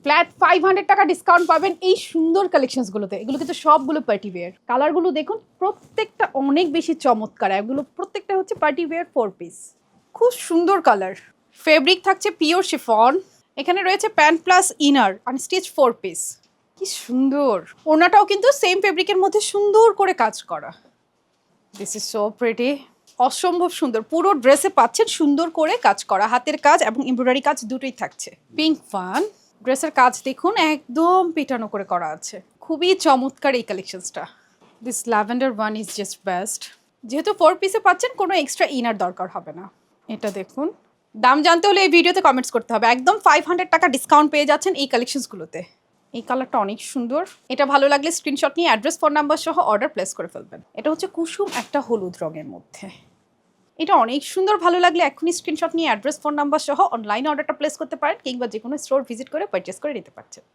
Flat 500 টাকা discount পাবেন এই সুন্দর কালেকশনসগুলোতে। এগুলো কিন্তু সবগুলো পার্টি ওয়্যার। কালারগুলো দেখুন, প্রত্যেকটা অনেক বেশি চমৎকার। এগুলো প্রত্যেকটা হচ্ছে পার্টি ওয়্যার 4 পিস, খুব সুন্দর কালার। ফেব্রিক থাকছে পিওর শিফন। এখানে রয়েছে pant plus inner unstitch 4 piece. কি সুন্দর! ওড়নাটাও কিন্তু সেম ফেব্রিকের মধ্যে সুন্দর করে কাজ করা। দিস ইজ সো প্রিটি, অসম্ভব সুন্দর। পুরো ড্রেসে পাচ্ছেন সুন্দর করে কাজ করা, হাতের কাজ এবং এমব্রয়ডারি কাজ দুটোই থাকছে। পিঙ্ক ফান ড্রেসের কাজ দেখুন, একদম পেটানো করে করা আছে। খুবই চমৎকার এই কালেকশনসটা। This lavender one is just best. যেহেতু 4 পিসে পাচ্ছেন, কোনো এক্সট্রা ইনার দরকার হবে না। এটা দেখুন, দাম জানতে হলে এই ভিডিওতে কমেন্টস করতে হবে। একদম 500 টাকা ডিসকাউন্ট পেয়ে যাচ্ছেন এই কালেকশনসগুলোতে। এই কালারটা অনেক সুন্দর। এটা ভালো লাগলে স্ক্রিনশট নিয়ে অ্যাড্রেস, ফোন নাম্বার সহ অর্ডার প্লেস করে ফেলবেন। এটা হচ্ছে কুসুম একটা হলুদ রঙের মধ্যে। এটা অনেক সুন্দর, ভালো লাগলে এখনই স্ক্রিনশট নিয়ে অ্যাড্রেস, ফোন নাম্বার সহ অনলাইনে অর্ডারটা প্লেস করতে পারেন, কিংবা যে কোনো স্টোর ভিজিট করে পারচেস করে নিতে পারছেন।